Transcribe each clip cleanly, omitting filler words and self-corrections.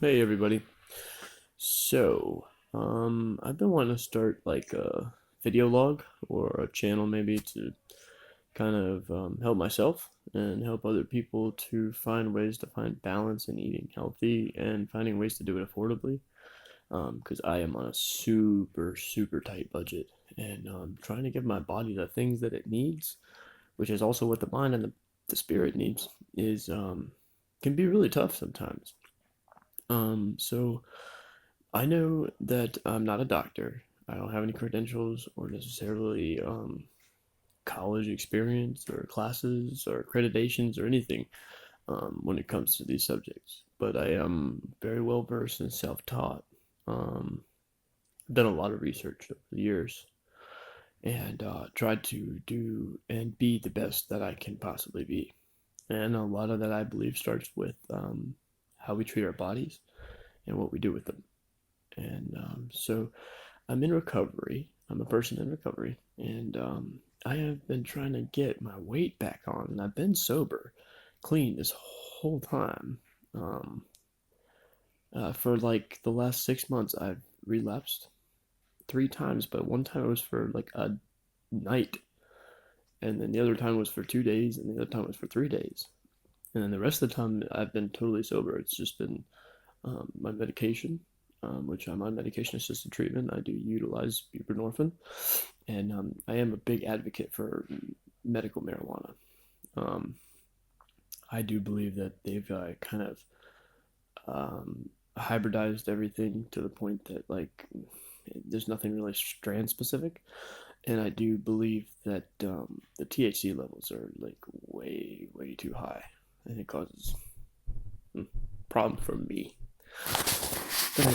Hey everybody. So, I've been wanting to start like a video log or a channel maybe to kind of help myself and help other people to find ways to find balance in eating healthy and finding ways to do it affordably. Because I am on a super tight budget and trying to give my body the things that it needs, which is also what the mind and the spirit needs, is can be really tough sometimes. So I know that I'm not a doctor. I don't have any credentials or necessarily college experience or classes or accreditations or anything when it comes to these subjects. But I am very well versed and self-taught. I've done a lot of research over the years and tried to do and be the best that I can possibly be. And a lot of that I believe starts with how we treat our bodies and what we do with them. And so I'm in recovery. I'm a person in recovery, and I have been trying to get my weight back on, and I've been sober, clean this whole time. Um, for like the last 6 months, I've relapsed 3 times, but one time it was for like a night, and then the other time was for 2 days, and the other time was for 3 days. And then the rest of the time, I've been totally sober. It's just been my medication, which I'm on medication assisted treatment. I do utilize buprenorphine, and I am a big advocate for medical marijuana. Um, I do believe that they've kind of hybridized everything to the point that like there's nothing really strand specific, and I do believe that the THC levels are like way too high, and it causes problem for me. But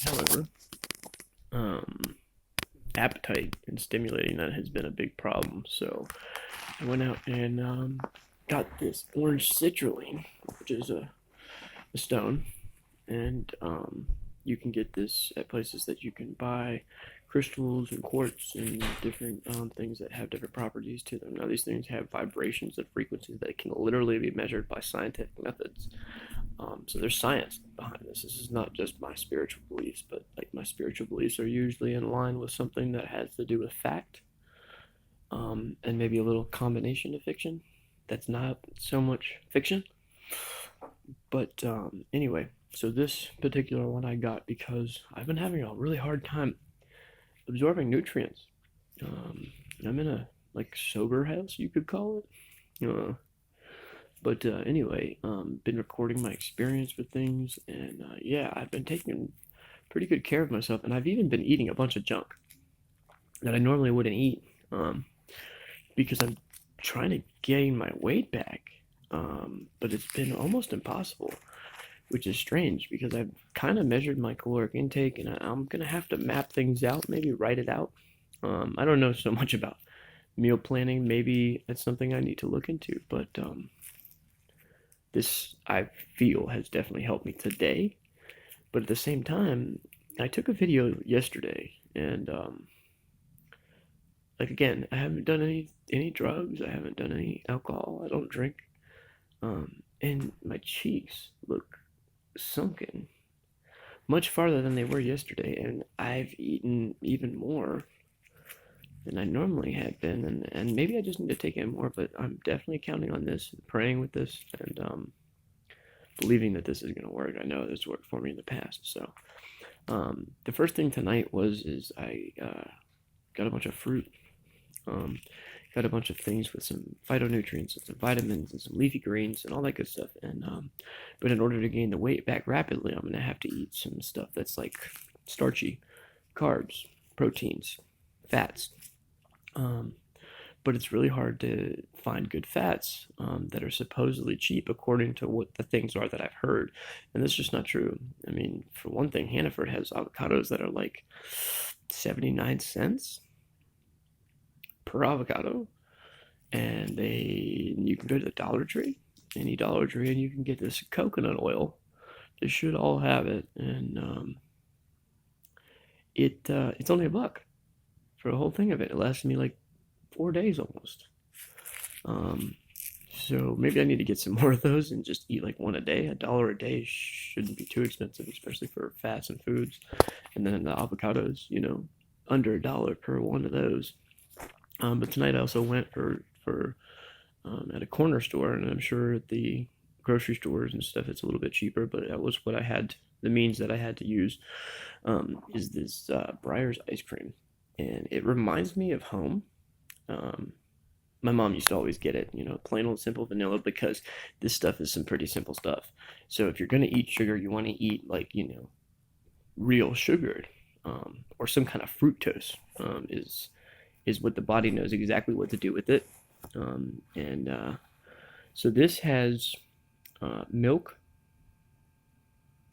however, um, appetite and stimulating that has been a big problem. So I went out and got this orange citrulline, which is a stone, and you can get this at places that you can buy crystals and quartz and different things that have different properties to them. Now, these things have vibrations and frequencies that can literally be measured by scientific methods. So there's science behind this. This is not just my spiritual beliefs, but like my spiritual beliefs are usually in line with something that has to do with fact, and maybe a little combination of fiction. That's not so much fiction. But anyway, so this particular one I got because I've been having a really hard time absorbing nutrients. I'm in a like sober house, you could call it. But anyway, been recording my experience with things, and yeah, I've been taking pretty good care of myself, and I've even been eating a bunch of junk that I normally wouldn't eat, because I'm trying to gain my weight back. But it's been almost impossible, which is strange because I've kind of measured my caloric intake, and I'm gonna have to map things out, maybe write it out. I don't know so much about meal planning. Maybe that's something I need to look into, but this I feel has definitely helped me today. But at the same time, I took a video yesterday, and like again, I haven't done any drugs. I haven't done any alcohol. I don't drink. And my cheeks look sunken much farther than they were yesterday, and I've eaten even more than I normally had been, and maybe I just need to take in more, but I'm definitely counting on this, praying with this, and believing that this is going to work. I know this worked for me in the past. So the first thing tonight is I got a bunch of fruit, um, got a bunch of things with some phytonutrients and some vitamins and some leafy greens and all that good stuff. And but in order to gain the weight back rapidly, I'm gonna have to eat some stuff that's like starchy, carbs, proteins, fats. Um, but it's really hard to find good fats that are supposedly cheap according to what the things are that I've heard. And that's just not true. I mean, for one thing, Hannaford has avocados that are like 79 cents per avocado. And you can go to the Dollar Tree, any Dollar Tree, and you can get this coconut oil. They should all have it. And it's only $1 for a whole thing of it. It lasted me like 4 days almost. Um, So maybe I need to get some more of those and just eat like one a day. $1 a day shouldn't be too expensive, especially for fats and foods. And then the avocados, under $1 per one of those. But tonight I also went for at a corner store, and I'm sure at the grocery stores and stuff it's a little bit cheaper. But that was what I had. The means that I had to use is this Breyer's ice cream, and it reminds me of home. Um, my mom used to always get it, plain old simple vanilla because this stuff is some pretty simple stuff. So if you're gonna eat sugar, you want to eat like real sugar, or some kind of fructose is what the body knows exactly what to do with it. And So this has milk,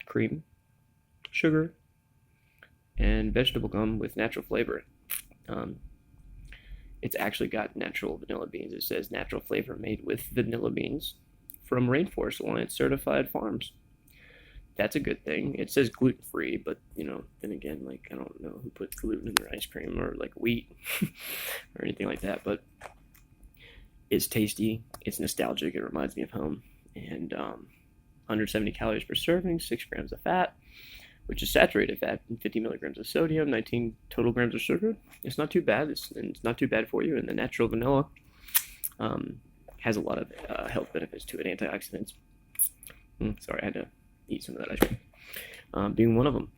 cream, sugar, and vegetable gum with natural flavor. Um, it's actually got natural vanilla beans. It says natural flavor made with vanilla beans from Rainforest Alliance certified farms. That's a good thing. It says gluten free, but then again, like I don't know who puts gluten in their ice cream or like wheat or anything like that. But it's tasty. It's nostalgic. It reminds me of home. And 170 calories per serving, 6 grams of fat, which is saturated fat, and 50 milligrams of sodium, 19 total grams of sugar. It's not too bad. It's not too bad for you. And the natural vanilla has a lot of health benefits to it, antioxidants. Sorry, I had to eat some of that ice cream, being one of them.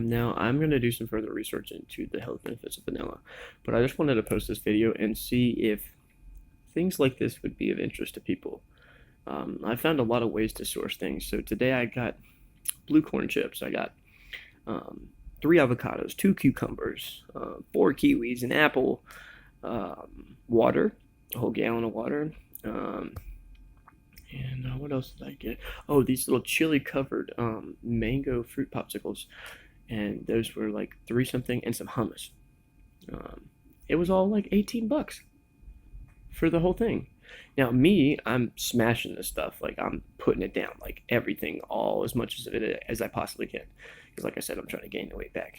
Now, I'm going to do some further research into the health benefits of vanilla, but I just wanted to post this video and see if things like this would be of interest to people. I found a lot of ways to source things. So today I got blue corn chips. I got 3 avocados, 2 cucumbers, 4 kiwis, an apple, water, a whole gallon of water, and what else did I get? Oh, these little chili-covered mango fruit popsicles, and those were like 3 something, and some hummus. It was all like $18 for the whole thing. Now, I'm smashing this stuff. Like, I'm putting it down, like everything, all as much of it as I possibly can. Because, like I said, I'm trying to gain the weight back,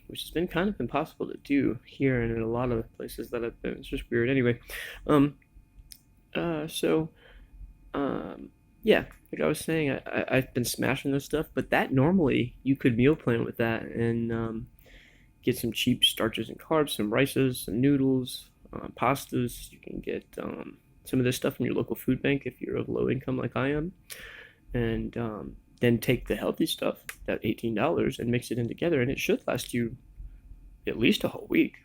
which has been kind of impossible to do here and in a lot of places that I've been. It's just weird. Anyway, so yeah, like I was saying, I've been smashing this stuff, but that normally you could meal plan with that and get some cheap starches and carbs, some rices, some noodles, pastas. You can get some of this stuff from your local food bank if you're of low income like I am, and then take the healthy stuff, that $18, and mix it in together, and it should last you at least a whole week,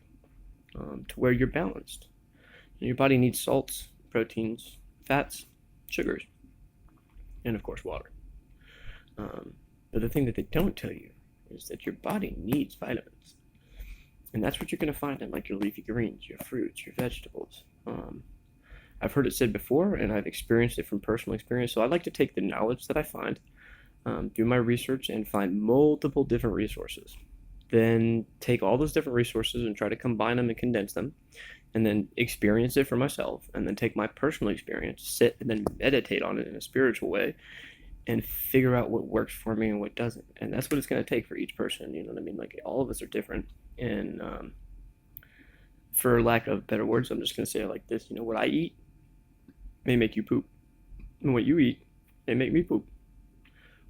to where you're balanced. And your body needs salts, proteins, fats, sugars, and of course water. But the thing that they don't tell you is that your body needs vitamins, and that's what you're going to find in like your leafy greens, your fruits, your vegetables. I've heard it said before, and I've experienced it from personal experience. So I like to take the knowledge that I find, do my research, and find multiple different resources. Then take all those different resources and try to combine them and condense them, and then experience it for myself, and then take my personal experience, sit and then meditate on it in a spiritual way, and figure out what works for me and what doesn't. And that's what it's going to take for each person. You know what I mean? Like, all of us are different. And for lack of better words, I'm just going to say it like this. What I eat may make you poop, and what you eat may make me poop,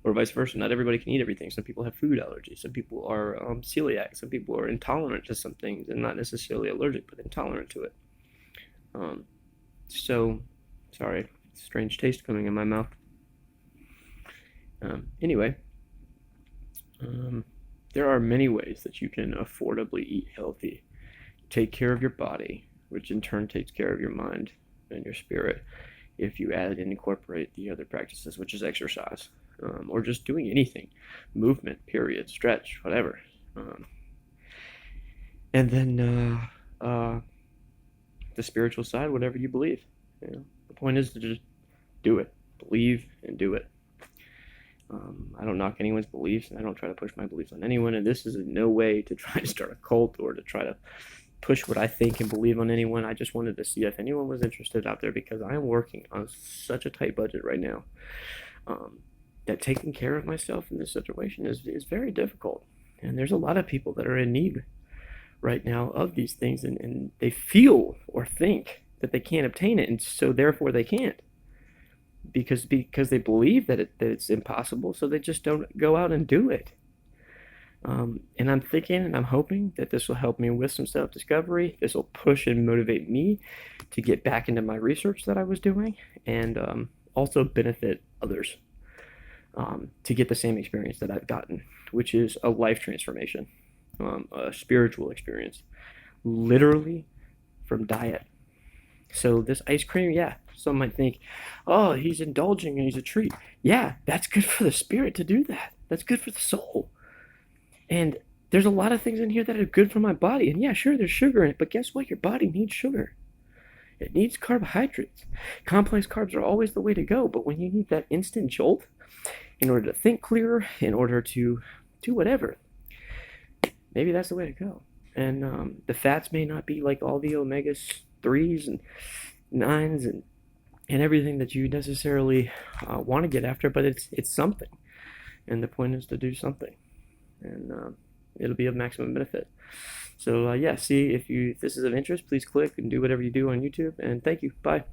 or vice versa. Not everybody can eat everything. Some people have food allergies. Some people are celiac. Some people are intolerant to some things, and not necessarily allergic, but intolerant to it. So, sorry, strange taste coming in my mouth. Anyway, there are many ways that you can affordably eat healthy, take care of your body, which in turn takes care of your mind and your spirit, if you add and incorporate the other practices, which is exercise, or just doing anything, movement, period, stretch, whatever. And then the spiritual side, whatever you believe. The point is to just do it, believe and do it. I don't knock anyone's beliefs, and I don't try to push my beliefs on anyone, and this is in no way to try to start a cult or to try to push what I think and believe on anyone. I just wanted to see if anyone was interested out there, because I am working on such a tight budget right now, that taking care of myself in this situation is very difficult. And there's a lot of people that are in need right now of these things, and they feel or think that they can't obtain it, and so therefore they can't, because they believe that it's impossible, so they just don't go out and do it. And I'm thinking and I'm hoping that this will help me with some self-discovery. This will push and motivate me to get back into my research that I was doing, and also benefit others to get the same experience that I've gotten, which is a life transformation, a spiritual experience, literally from diet. So this ice cream, yeah, some might think, oh, he's indulging and he's a treat. Yeah, that's good for the spirit to do that. That's good for the soul. And there's a lot of things in here that are good for my body. And yeah, sure, there's sugar in it, but guess what? Your body needs sugar. It needs carbohydrates. Complex carbs are always the way to go, but when you need that instant jolt in order to think clearer, in order to do whatever, maybe that's the way to go. And the fats may not be like all the omega 3s and 9s and everything that you necessarily want to get after, but it's something. And the point is to do something. And it'll be of maximum benefit. So yeah, see if this is of interest, please click and do whatever you do on YouTube. And thank you. Bye.